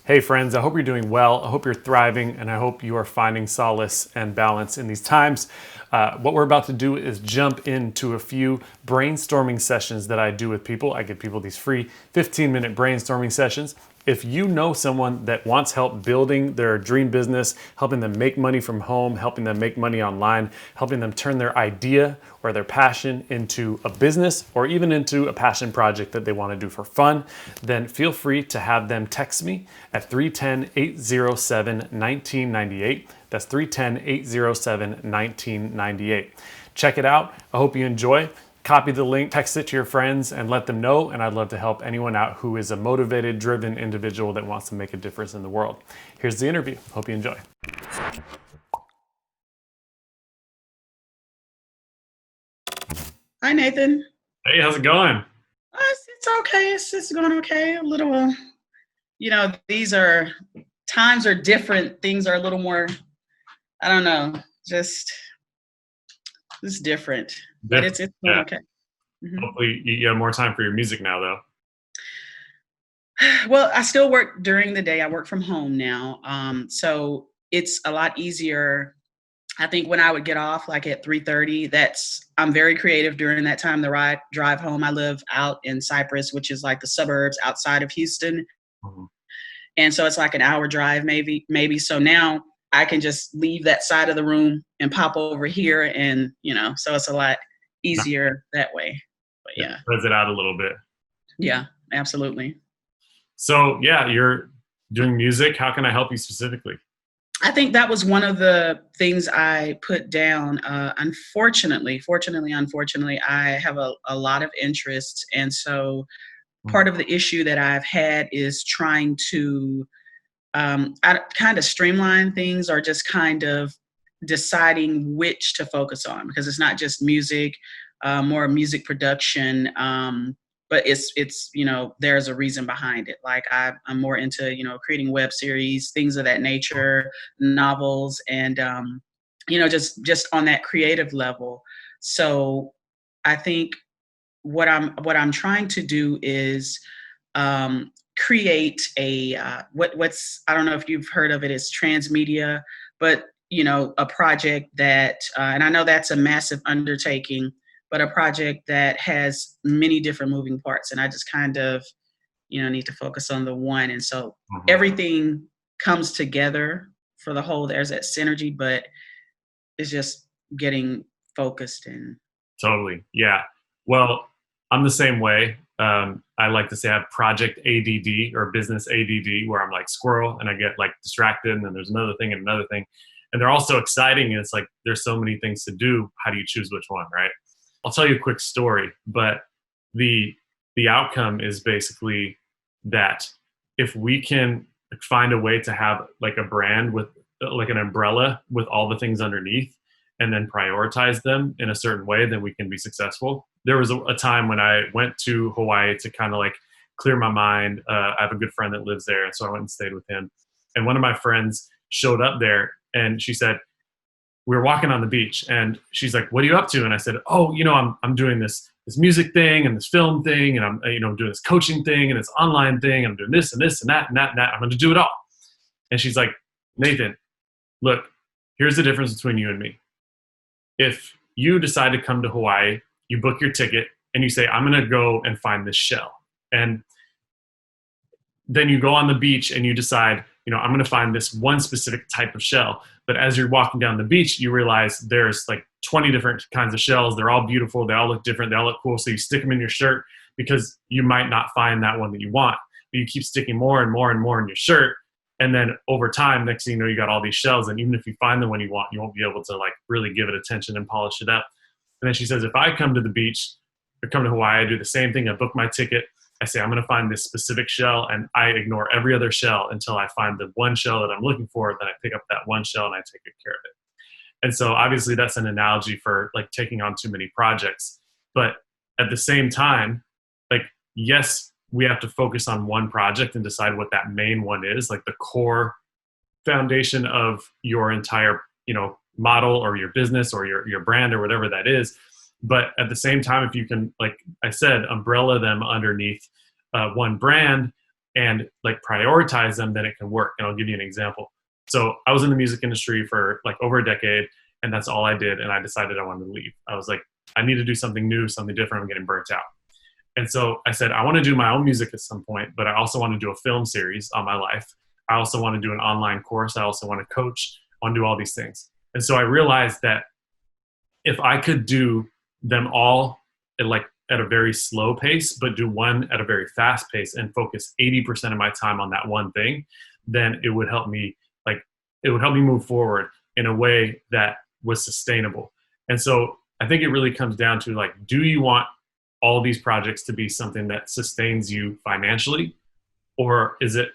Hey friends, I hope you're doing well. I hope you're thriving, and I hope you are finding solace and balance in these times. What we're about to do is jump into a few brainstorming sessions that I do with people. I give people these free 15-minute brainstorming sessions. If you know someone that wants help building their dream business, helping them make money from home, helping them make money online, helping them turn their idea or their passion into a business or even into a passion project that they want to do for fun, then feel free to have them text me at 310-807-1998. That's 310-807-1998. Check it out. I hope you enjoy. Copy the link, text it to your friends, and let them know. And I'd love to help anyone out who is a motivated, driven individual that wants to make a difference in the world. Here's the interview. Hope you enjoy. Hi, Nathan. Hey, how's it going? It's okay. It's going okay. A little, these are times are different. Things are a little more, I don't know, just it's different, but it's going Yeah. okay. hmm Hopefully you have more time for your music now, though. Well, I still work during the day. I work from home now, so it's a lot easier. I think when I would get off like at 3:30, I'm very creative during that time. The drive home. I live out in Cypress, which is like the suburbs outside of Houston. Mhm. And so it's like an hour drive, maybe. So now I can just leave that side of the room and pop over here. And, so it's a lot easier that way. But It yeah, spreads it out a little bit. yeah, absolutely. So, yeah, you're doing music. How can I help you specifically? I think that was one of the things I put down. Unfortunately, I have a lot of interests. And so Mhm. part of the issue that I've had is trying to I kind of streamline things or just kind of deciding which to focus on because it's not just music, more music production. But it's there's a reason behind it. Like I'm more into creating web series, things of that nature, novels, and just on that creative level. So I think what I'm trying to do is create a what's I don't know if you've heard of it as transmedia, but a project that and I know that's a massive undertaking, but a project that has many different moving parts, and I just kind of need to focus on the one, and so Mhm. everything comes together for the whole. There's that synergy, but it's just getting focused and Totally. Yeah. Well, I'm the same way. I like to say I have project ADD or business ADD, where I'm like squirrel and I get like distracted, and then there's another thing and another thing. And they're all so exciting. And it's like there's so many things to do. How do you choose which one, right? I'll tell you a quick story, but the the outcome is basically that if we can find a way to have like a brand with like an umbrella with all the things underneath and then prioritize them in a certain way, then we can be successful. There was a time when I went to Hawaii to kind of like clear my mind. I have a good friend that lives there, and so I went and stayed with him. And one of my friends showed up there, and she said, we were walking on the beach, and she's like, "What are you up to?" And I said, "Oh, I'm doing this music thing and this film thing, and I'm doing this coaching thing and this online thing. And I'm doing this and this and that and that and that. I'm going to do it all." And she's like, "Nathan, look, here's the difference between you and me. If you decide to come to Hawaii, you book your ticket and you say, I'm going to go and find this shell. And then you go on the beach and you decide, I'm going to find this one specific type of shell. But as you're walking down the beach, you realize there's like 20 different kinds of shells. They're all beautiful. They all look different. They all look cool. So you stick them in your shirt because you might not find that one that you want. But you keep sticking more and more and more in your shirt. And then over time, next thing you know, you got all these shells. And even if you find the one you want, you won't be able to like really give it attention and polish it up. And then she says, if I come to the beach or come to Hawaii, I do the same thing. I book my ticket. I say, I'm going to find this specific shell, and I ignore every other shell until I find the one shell that I'm looking for. Then I pick up that one shell and I take good care of it. And so obviously that's an analogy for like taking on too many projects. But at the same time, like, yes, we have to focus on one project and decide what that main one is, like the core foundation of your entire, model or your business or your brand or whatever that is. But at the same time, if you can, like I said, umbrella them underneath one brand, and like prioritize them, then it can work. And I'll give you an example. So I was in the music industry for like over a decade, and that's all I did. And I decided I wanted to leave. I was like, I need to do something new, something different. I'm getting burnt out. And so I said, I want to do my own music at some point, but I also want to do a film series on my life. I also want to do an online course. I also want to coach. I want to do all these things. And so I realized that if I could do them all at a very slow pace, but do one at a very fast pace and focus 80% of my time on that one thing, then it would help me move forward in a way that was sustainable. And so I think it really comes down to like, do you want all these projects to be something that sustains you financially? Or is it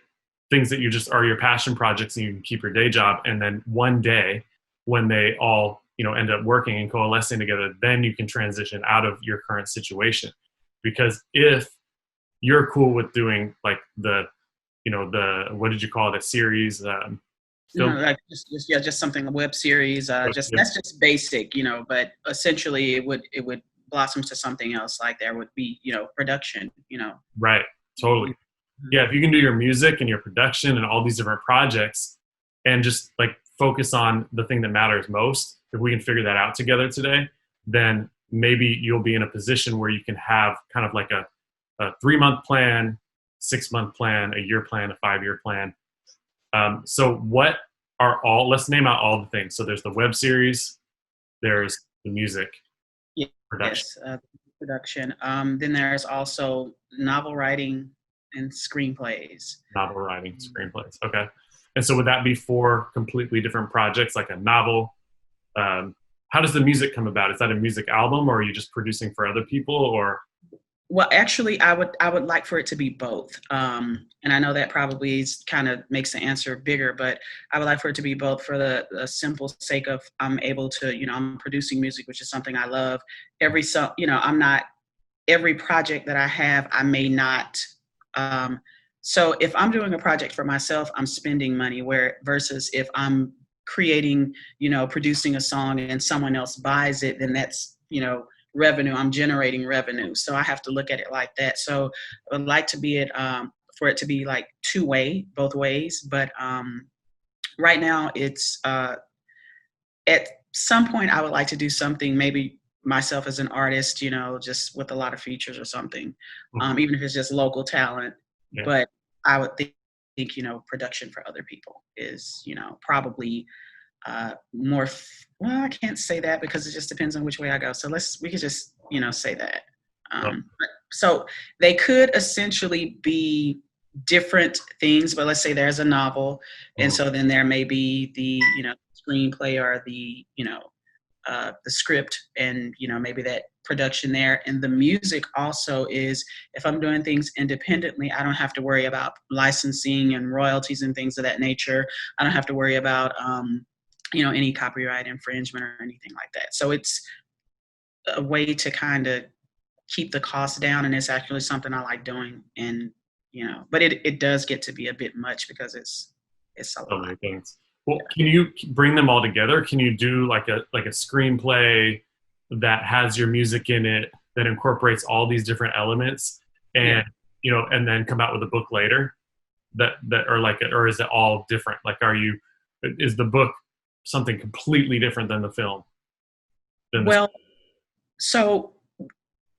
things that you just are your passion projects and you can keep your day job, and then one day when they all end up working and coalescing together, then you can transition out of your current situation? Because if you're cool with doing like the what did you call it, a series, like just something, a web series, just that's just basic, but essentially it would blossom to something else. Like there would be production, right, totally. Yeah, if you can do your music and your production and all these different projects and just like focus on the thing that matters most, if we can figure that out together today, then maybe you'll be in a position where you can have kind of like a 3-month plan, 6-month plan, a year plan, a 5-year plan. So what let's name out all the things. So there's the web series, there's the music, production. Yes, production. Then there's also novel writing and screenplays. Novel writing, screenplays. Okay. And so would that be 4 completely different projects, like a novel? How does the music come about? Is that a music album, or are you just producing for other people, or? Well, actually, I would like for it to be both. And I know that probably kind of makes the answer bigger, but I would like for it to be both for the simple sake of I'm able to, I'm producing music, which is something I love. Every project that I have, I may not. So if I'm doing a project for myself, I'm spending money, versus if I'm creating, producing a song and someone else buys it, then that's, revenue. I'm generating revenue. So I have to look at it like that. So I would like to be for it to be like both ways. But right now it's at some point I would like to do something, maybe myself as an artist, just with a lot of features or something, even if it's just local talent. Yeah. But I would think, production for other people is, probably more. Well, I can't say that because it just depends on which way I go. So we could just, say that. So they could essentially be different things, but let's say there's a novel, and so then there may be the, screenplay or the script, and maybe that production there. And the music also is, if I'm doing things independently, I don't have to worry about licensing and royalties and things of that nature. I don't have to worry about any copyright infringement or anything like that. So it's a way to kind of keep the costs down, and it's actually something I like doing. And but it does get to be a bit much because it's a lot. Many things. Well, can you bring them all together? Can you do like a screenplay that has your music in it, that incorporates all these different elements, and and then come out with a book later? Or is it all different? Like, is the book something completely different than the film? So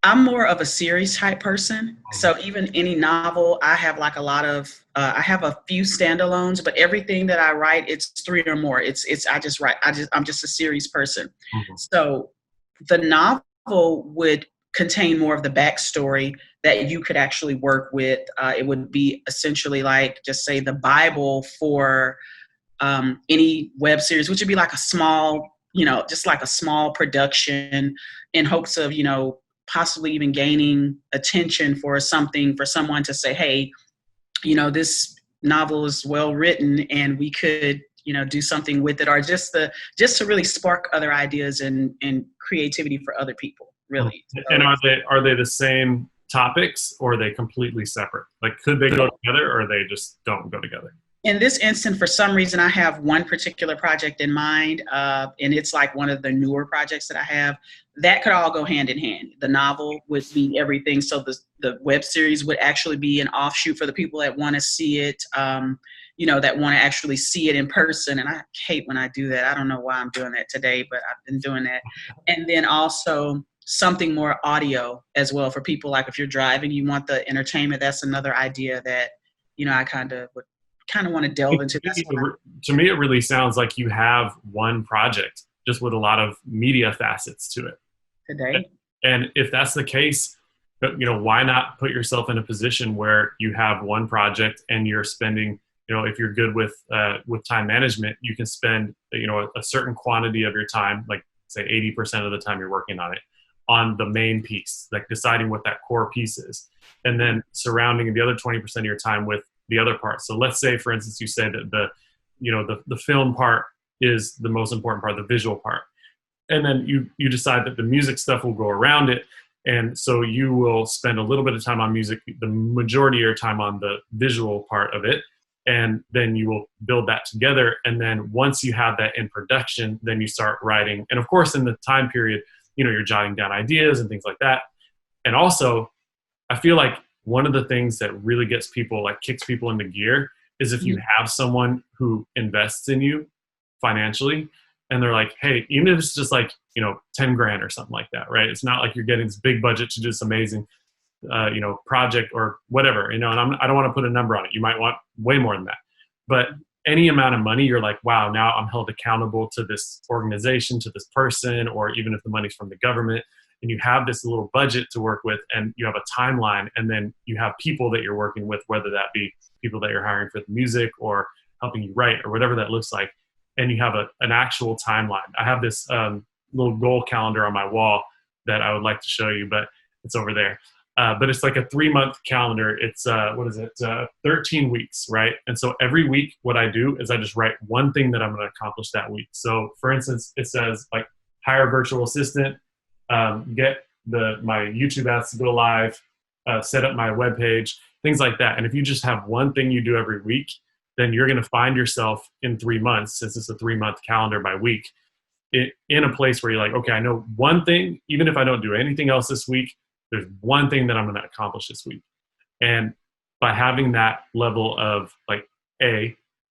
I'm more of a series type person. So even any novel, I have like a lot of, I have a few standalones, but everything that I write, it's 3 or more. I just write, I'm just a series person. So the novel would contain more of the backstory that you could actually work with. It would be essentially like, just say, the Bible for any web series, which would be like a small, just like a small production, in hopes of, possibly even gaining attention for someone to say, hey, this novel is well written and we could, do something with it, or just to really spark other ideas and creativity for other people, really. And are they the same topics, or are they completely separate? Like, could they go together, or they just don't go together? In this instant, for some reason, I have one particular project in mind, and it's like one of the newer projects that I have. That could all go hand in hand. The novel would be everything, so the web series would actually be an offshoot for the people that want to see it, that want to actually see it in person. And I hate when I do that. I don't know why I'm doing that today, but I've been doing that. And then also something more audio as well for people. Like if you're driving, you want the entertainment. That's another idea that I kind of want to delve into. That's what To me, it really sounds like you have one project just with a lot of media facets to it. today. And if that's the case, why not put yourself in a position where you have one project and you're spending, if you're good with time management, you can spend, a certain quantity of your time, like say 80% of the time you're working on the main piece, like deciding what that core piece is, and then surrounding the other 20% of your time with the other parts. So let's say, for instance, you say that the film part is the most important part, the visual part, and then you decide that the music stuff will go around it, and so you will spend a little bit of time on music, the majority of your time on the visual part of it, and then you will build that together. And then once you have that in production, then you start writing. And of course, in the time period, you're jotting down ideas and things like that. And also, I feel like one of the things that really gets people, like kicks people into gear, is if you have someone who invests in you financially, and they're like, hey, even if it's just like, 10 grand or something like that, right? It's not like you're getting this big budget to do this amazing, project or whatever, and I don't want to put a number on it. You might want way more than that, but any amount of money, you're like, wow, now I'm held accountable to this organization, to this person, or even if the money's from the government, and you have this little budget to work with, and you have a timeline, and then you have people that you're working with, whether that be people that you're hiring for the music or helping you write or whatever that looks like, and you have an actual timeline. I have this little goal calendar on my wall that I would like to show you, but it's over there. But it's like a 3-month calendar. It's 13 weeks, right? And so every week, what I do is I just write one thing that I'm going to accomplish that week. So, for instance, it says like hire a virtual assistant, get my YouTube ads to go live, set up my webpage, things like that. And if you just have one thing you do every week, then you're going to find yourself in 3 months, since it's a 3-month calendar by week, in a place where you're like, okay, I know one thing. Even if I don't do anything else this week, there's one thing that I'm going to accomplish this week. And by having that level of like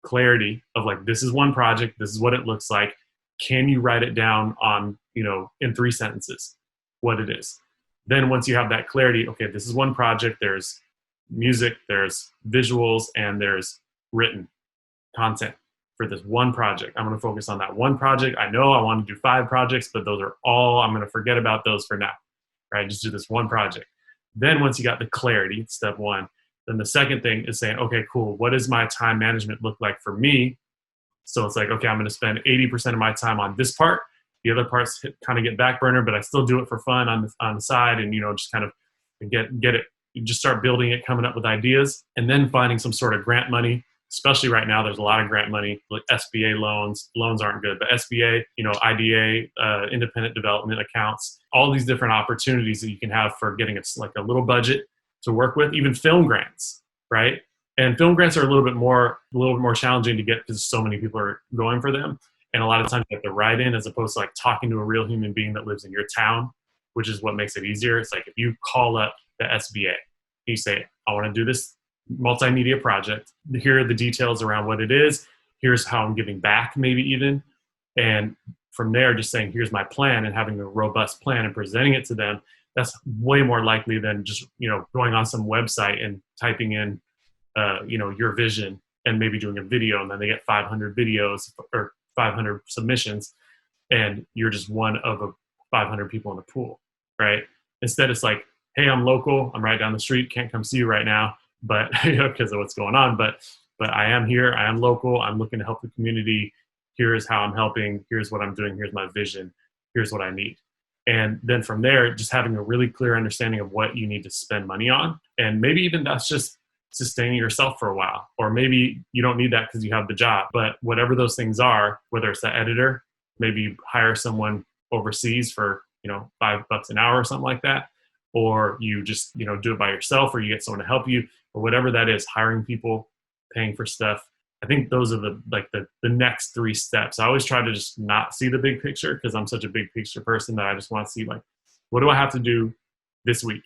clarity of like, this is one project, this is what it looks like. Can you write it down on, in 3 sentences, what it is? Then once you have that clarity, okay, this is one project, there's music, there's visuals, and there's written content for this one project. I'm going to focus on that one project. I know I want to do 5 projects, but those are all, I'm going to forget about those for now. Right? Just do this one project. Then once you got the clarity, step 1, then the second thing is saying, okay, cool. What does my time management look like for me? So it's like, okay, I'm going to spend 80% of my time on this part. The other parts kind of get back burner, but I still do it for fun on the side, and just kind of get it. You just start building it, coming up with ideas, and then finding some sort of grant money. Especially right now, there's a lot of grant money, like SBA loans. Loans aren't good, but SBA, IDA, independent development accounts, all these different opportunities that you can have for getting a little budget to work with. Even film grants, right? And film grants are a little bit more challenging to get because so many people are going for them. And a lot of times you have to write in, as opposed to like talking to a real human being that lives in your town, which is what makes it easier. It's like if you call up the SBA, you say, I want to do this multimedia project. Here are the details around what it is. Here's how I'm giving back, maybe even. And from there, just saying, here's my plan, and having a robust plan and presenting it to them. That's way more likely than just, going on some website and typing in, your vision and maybe doing a video, and then they get 500 videos or 500 submissions, and you're just one of 500 people in the pool, right? Instead, it's like, hey, I'm local. I'm right down the street. Can't come see you right now, but because of what's going on. But I am here. I am local. I'm looking to help the community. Here's how I'm helping. Here's what I'm doing. Here's my vision. Here's what I need. And then from there, just having a really clear understanding of what you need to spend money on. And maybe even that's just sustaining yourself for a while. Or maybe you don't need that because you have the job. But whatever those things are, whether it's the editor, maybe you hire someone overseas for, $5 an hour or something like that. Or you just, do it by yourself, or you get someone to help you, or whatever that is, hiring people, paying for stuff. I think those are the next three steps. I always try to just not see the big picture because I'm such a big picture person that I just want to see like, what do I have to do this week?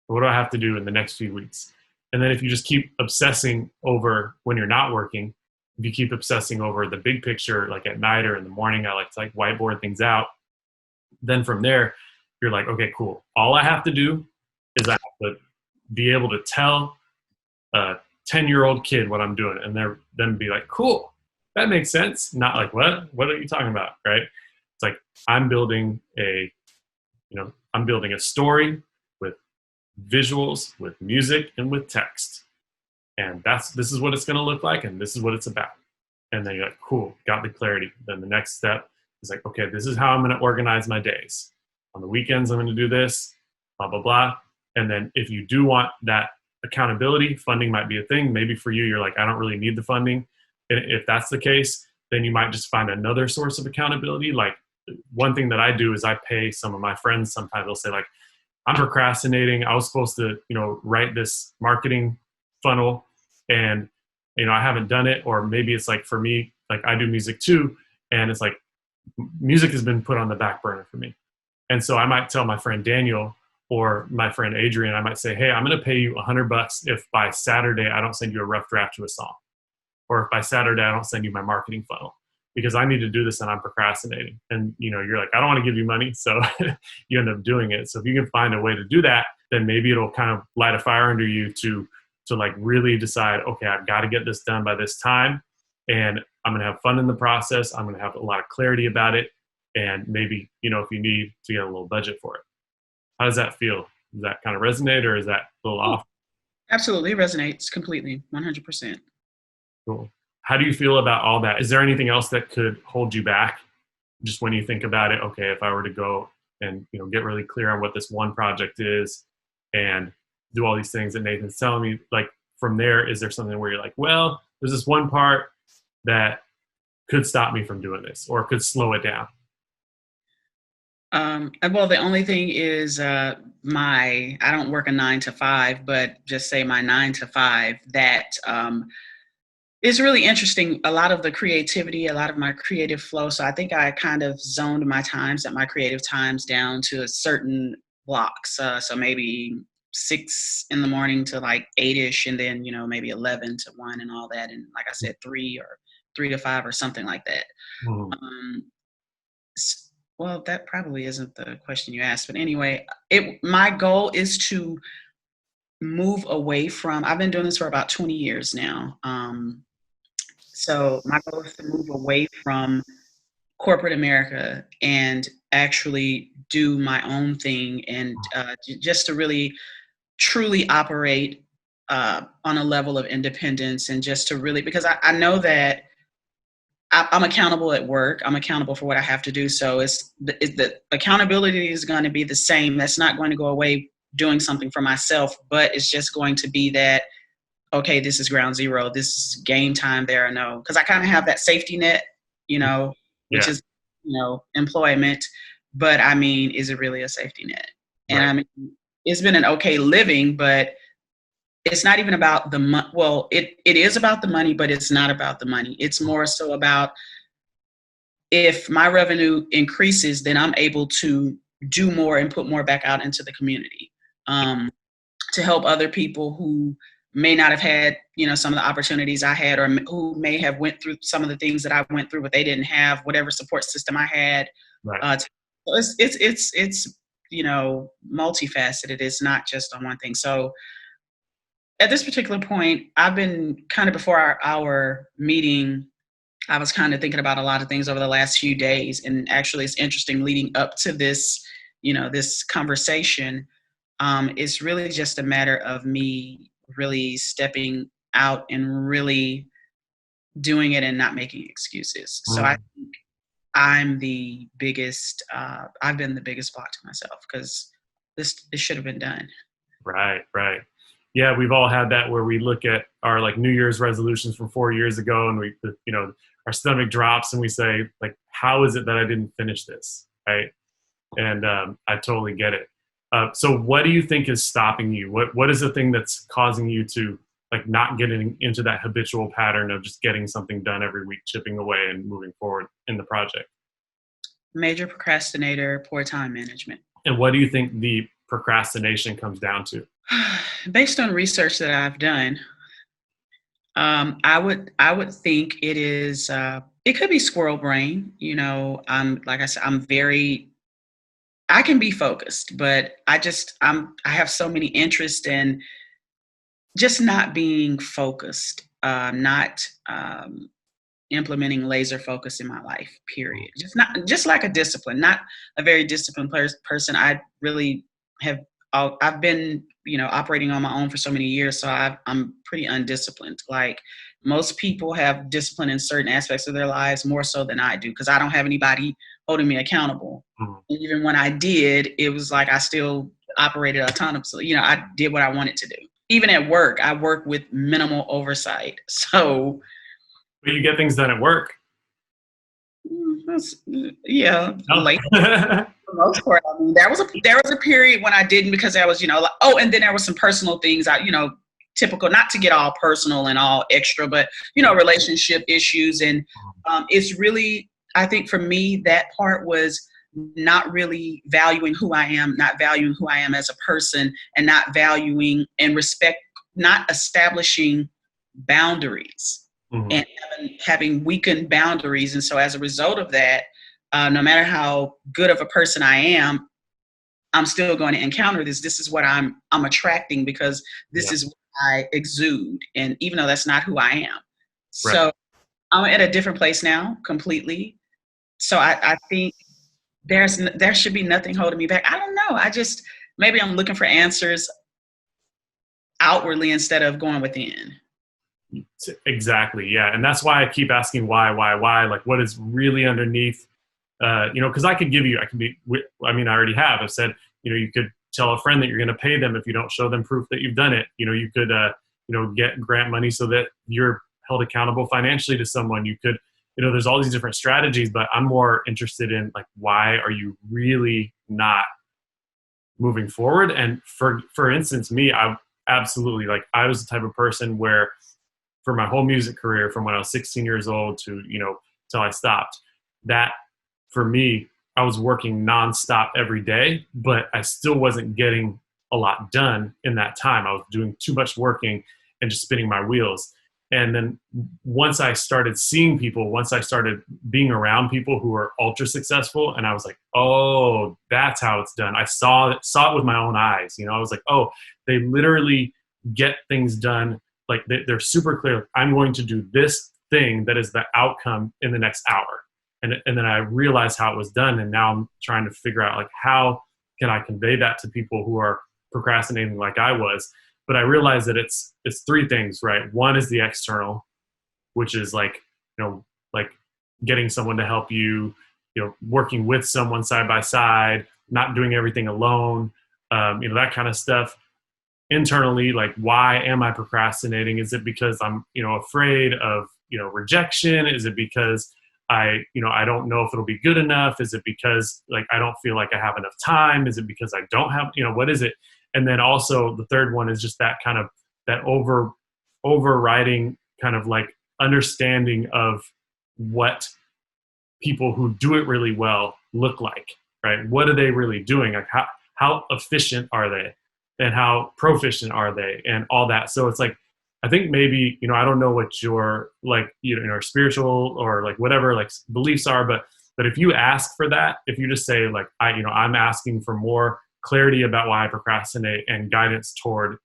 What do I have to do in the next few weeks? And then if you just keep obsessing over when you're not working, if you keep obsessing over the big picture, like at night or in the morning, I like to like whiteboard things out. Then from there, you're like, okay, cool. All I have to do is I have to be able to tell a 10-year-old kid what I'm doing, and they're then be like, cool, that makes sense. Not like, what are you talking about? Right? It's like I'm building a story with visuals, with music, and with text. And this is what it's going to look like, and this is what it's about. And then you're like, cool, got the clarity. Then the next step is like, okay, this is how I'm going to organize my days. On the weekends, I'm going to do this, blah, blah, blah. And then if you do want that accountability, funding might be a thing. Maybe for you, you're like, I don't really need the funding. And if that's the case, then you might just find another source of accountability. Like one thing that I do is I pay some of my friends. Sometimes they'll say like, I'm procrastinating. I was supposed to, write this marketing funnel and, I haven't done it. Or maybe it's like for me, like I do music too. And it's like music has been put on the back burner for me. And so I might tell my friend Daniel or my friend Adrian, I might say, hey, I'm going to pay you $100 if by Saturday I don't send you a rough draft to a song. Or if by Saturday I don't send you my marketing funnel, because I need to do this and I'm procrastinating. And you're like, I don't want to give you money. So you end up doing it. So if you can find a way to do that, then maybe it'll kind of light a fire under you to like really decide, okay, I've got to get this done by this time. And I'm going to have fun in the process. I'm going to have a lot of clarity about it. And maybe, if you need to get a little budget for it. How does that feel? Does that kind of resonate, or is that a little off? Absolutely resonates completely, 100%. Cool. How do you feel about all that? Is there anything else that could hold you back? Just when you think about it, okay, if I were to go and get really clear on what this one project is and do all these things that Nathan's telling me, like from there, is there something where you're like, well, there's this one part that could stop me from doing this or could slow it down? Well, the only thing is I don't work a 9 to 5, but just say my 9 to 5, that is really interesting. A lot of the creativity, a lot of my creative flow. So I think I kind of zoned my creative times down to a certain blocks. So maybe 6 in the morning to like 8ish, and then, maybe 11 to 1 and all that. And like I said, 3 to 5 or something like that. Mm-hmm. Well, that probably isn't the question you asked, but anyway, my goal is to move away from, I've been doing this for about 20 years now. So my goal is to move away from corporate America and actually do my own thing, and just to really truly operate on a level of independence, and just to really, because I know that I'm accountable at work. I'm accountable for what I have to do. So the accountability is going to be the same. That's not going to go away doing something for myself, but it's just going to be that, okay, this is ground zero. This is game time there. No, because I kind of have that safety net, which is, employment. But I mean, is it really a safety net? And right. I mean, it's been an okay living, but it's not even about the money. Well, it is about the money, but it's not about the money. It's more so about, if my revenue increases, then I'm able to do more and put more back out into the community, to help other people who may not have had, some of the opportunities I had, or who may have went through some of the things that I went through, but they didn't have whatever support system I had. Right. So it's multifaceted. It's not just on one thing. So at this particular point, I've been kind of, before our meeting, I was kind of thinking about a lot of things over the last few days. And actually, it's interesting, leading up to this, this conversation, it's really just a matter of me really stepping out and really doing it and not making excuses. So I think I'm the biggest, I've been the biggest block to myself, because this should have been done. Right. Yeah, we've all had that, where we look at our like New Year's resolutions from 4 years ago, and we, our stomach drops and we say, like, how is it that I didn't finish this? Right. And I totally get it. So what do you think is stopping you? What is the thing that's causing you to like not getting into that habitual pattern of just getting something done every week, chipping away and moving forward in the project? Major procrastinator, poor time management. And what do you think the procrastination comes down to? Based on research that I've done, I would think it is it could be squirrel brain. I'm like I said, I can be focused, but I have so many interests in just not being focused, not implementing laser focus in my life. Period. Just like a discipline, not a very disciplined person. I really have. I've been, operating on my own for so many years, so I'm pretty undisciplined. Like most people have discipline in certain aspects of their lives more so than I do, because I don't have anybody holding me accountable. Mhm. And even when I did, it was like I still operated autonomously. I did what I wanted to do. Even at work, I work with minimal oversight. So, But you get things done at work. yeah, No. late for the most part. I mean, there was a period when I didn't, because I was, like, and then there was some personal things typical, not to get all personal and all extra, but relationship issues. And it's really, I think for me, that part was not really valuing who I am, not valuing who I am as a person, and not valuing and respect, not establishing boundaries, Mhm. and having weakened boundaries. And so as a result of that, no matter how good of a person I am, I'm still going to encounter this. This is what I'm attracting, because this Yeah. is what I exude. And even though that's not who I am. Right. So I'm at a different place now completely. So I think there should be nothing holding me back. I don't know. Maybe I'm looking for answers outwardly instead of going within. Exactly. Yeah. And that's why I keep asking why, like what is really underneath, because I I already have. I've said, you could tell a friend that you're going to pay them if you don't show them proof that you've done it. You could, get grant money so that you're held accountable financially to someone. You could, there's all these different strategies, but I'm more interested in like, why are you really not moving forward? And for instance, me, I absolutely, like, I was the type of person where for my whole music career, from when I was 16 years old to, till I stopped, that for me, I was working nonstop every day, but I still wasn't getting a lot done in that time. I was doing too much working and just spinning my wheels. And then once I started seeing people, once I started being around people who were ultra successful, and I was like, oh, that's how it's done. I saw it with my own eyes. I was like, oh, they literally get things done. Like they're super clear. I'm going to do this thing that is the outcome in the next hour. And then I realized how it was done. And now I'm trying to figure out, like, how can I convey that to people who are procrastinating like I was? But I realized that it's three things, right? One is the external, which is like, like getting someone to help you, working with someone side by side, not doing everything alone, that kind of stuff. Internally, like, why am I procrastinating? Is it because I'm, afraid of, rejection? Is it because I don't know if it'll be good enough? Is it because, like, I don't feel like I have enough time? Is it because I don't have, what is it? And then also the third one is just that kind of that overriding kind of like understanding of what people who do it really well look like, right? What are they really doing? Like, how efficient are they? And how proficient are they? And all that. So it's like, I think maybe, I don't know what your, like, spiritual or like whatever, like, beliefs are, but if you ask for that, if you just say, like, I'm asking for more clarity about why I procrastinate and guidance toward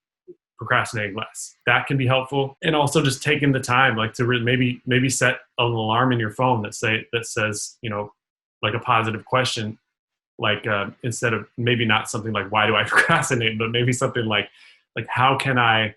procrastinating less, that can be helpful. And also just taking the time, like, to maybe set an alarm in your phone that says, like a positive question, like, instead of maybe not something like, why do I procrastinate, but maybe something like how can I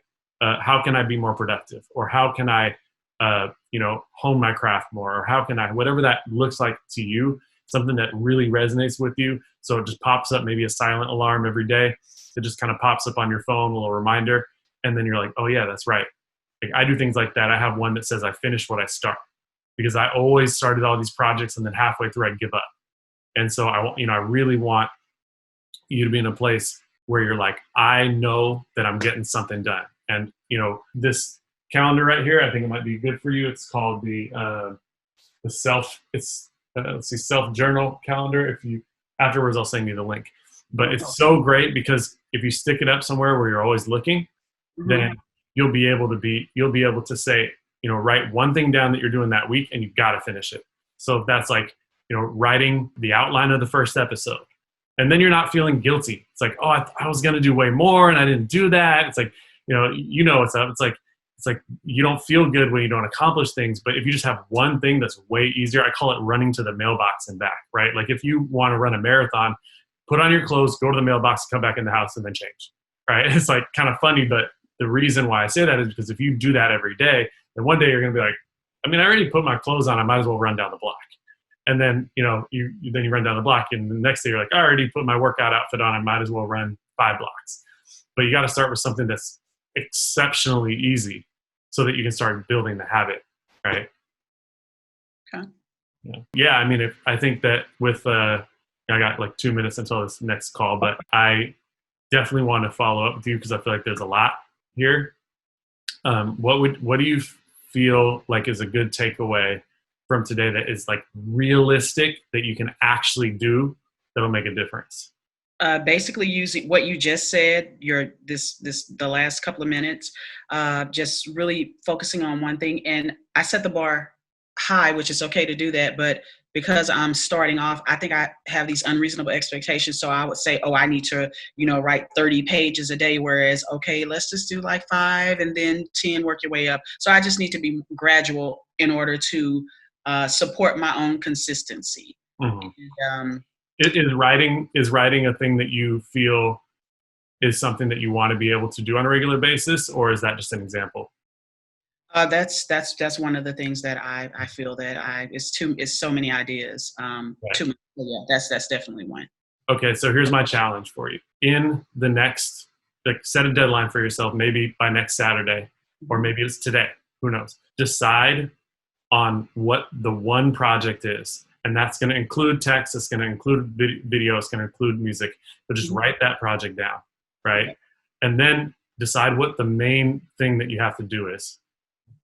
be more productive, or how can I hone my craft more, or how can I, whatever that looks like to you, something that really resonates with you. So it just pops up, maybe a silent alarm every day. It just kind of pops up on your phone, a little reminder. And then you're like, oh yeah, that's right. Like, I do things like that. I have one that says I finish what I start, because I always started all these projects and then halfway through I'd give up. And so I really want you to be in a place where you're like, I know that I'm getting something done. And this calendar right here, I think it might be good for you. It's called the self journal calendar. If you afterwards, I'll send you the link. But it's so great because if you stick it up somewhere where you're always looking, then you'll be able to say, write one thing down that you're doing that week, and you've got to finish it. So if that's like, writing the outline of the first episode, and then you're not feeling guilty. It's like, oh, I was going to do way more and I didn't do that. It's like, what's up. It's like you don't feel good when you don't accomplish things. But if you just have one thing that's way easier, I call it running to the mailbox and back, right? Like if you want to run a marathon, put on your clothes, go to the mailbox, come back in the house, and then change, right? It's like kind of funny, but the reason why I say that is because if you do that every day, then one day you're going to be like, I already put my clothes on, I might as well run down the block. And then, you run down the block, and the next day you're like, I already put my workout outfit on, I might as well run 5 blocks. But you got to start with something that's exceptionally easy so that you can start building the habit, right? Okay. Yeah, I think that with, I got like 2 minutes until this next call, but I definitely want to follow up with you because I feel like there's a lot here. What do you feel like is a good takeaway from today that is like realistic that you can actually do that'll make a difference? Basically using what you just said, the last couple of minutes, just really focusing on one thing. And I set the bar high, which is okay to do that, but because I'm starting off, I think I have these unreasonable expectations. So I would say, I need to, write 30 pages a day. Whereas, okay, let's just do like 5 and then 10, work your way up. So I just need to be gradual in order to support my own consistency. Mm-hmm. Is writing a thing that you feel is something that you want to be able to do on a regular basis, or is that just an example? That's one of the things that I feel that it's so many ideas. Right. Too much. Yeah, that's definitely one. Okay, so here's my challenge for you. In the next, set a deadline for yourself, maybe by next Saturday, or maybe it's today. Who knows? Decide on what the one project is. And that's going to include text, it's going to include video, it's going to include music. But just write that project down, right? Okay. And then decide what the main thing that you have to do is.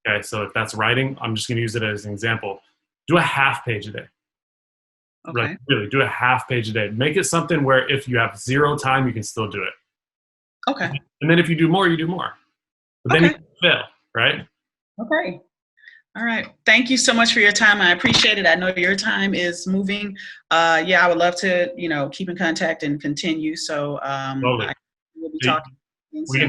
Okay, so if that's writing, I'm just going to use it as an example. Do a half page a day. Okay. Like, really, do a half page a day. Make it something where if you have 0 time, you can still do it. Okay. And then if you do more, you do more. But then you fail, right? Okay. All right. Thank you so much for your time. I appreciate it. I know your time is moving. I would love to, keep in contact and continue. So totally. We'll be talking. We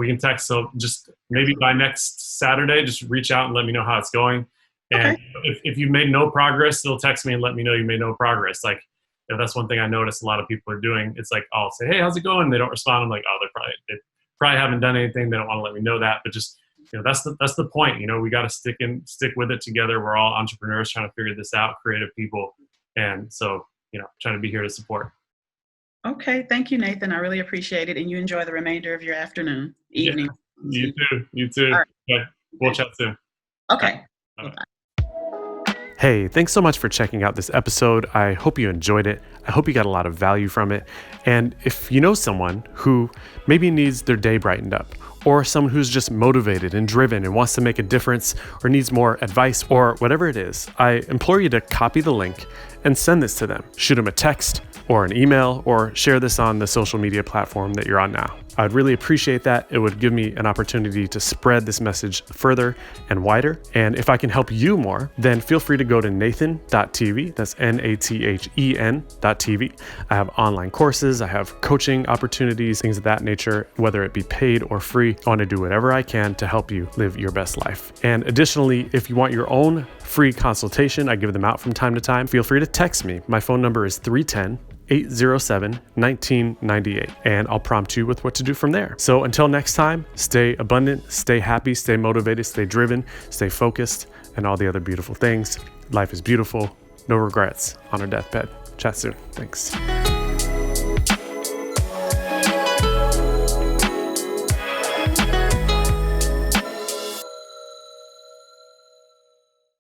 can text. So just maybe by next Saturday, just reach out and let me know how it's going. And if you've made no progress, still text me and let me know you made no progress. Like, that's one thing I noticed a lot of people are doing. It's like, I'll say, hey, how's it going? They don't respond. I'm like, they probably haven't done anything. They don't want to let me know that. But just, that's the point. We got to stick with it together. We're all entrepreneurs trying to figure this out, creative people. And so, trying to be here to support. Okay. Thank you, Nathan. I really appreciate it. And you enjoy the remainder of your evening. Yeah, you too. Right. Okay. We'll chat soon. Okay. Bye. Hey, thanks so much for checking out this episode. I hope you enjoyed it. I hope you got a lot of value from it. And if you know someone who maybe needs their day brightened up, or someone who's just motivated and driven and wants to make a difference or needs more advice or whatever it is, I implore you to copy the link and send this to them. Shoot them a text or an email or share this on the social media platform that you're on now. I'd really appreciate that. It would give me an opportunity to spread this message further and wider. And if I can help you more, then feel free to go to nathen.tv. That's nathen.tv. I have online courses, I have coaching opportunities, things of that nature, whether it be paid or free. I want to do whatever I can to help you live your best life. And additionally, if you want your own free consultation, I give them out from time to time. Feel free to text me. My phone number is 310-807-1998, and I'll prompt you with what to do from there. So until next time, stay abundant, stay happy, stay motivated, stay driven, stay focused, and all the other beautiful things. Life is beautiful. No regrets on our deathbed. Chat soon. Thanks.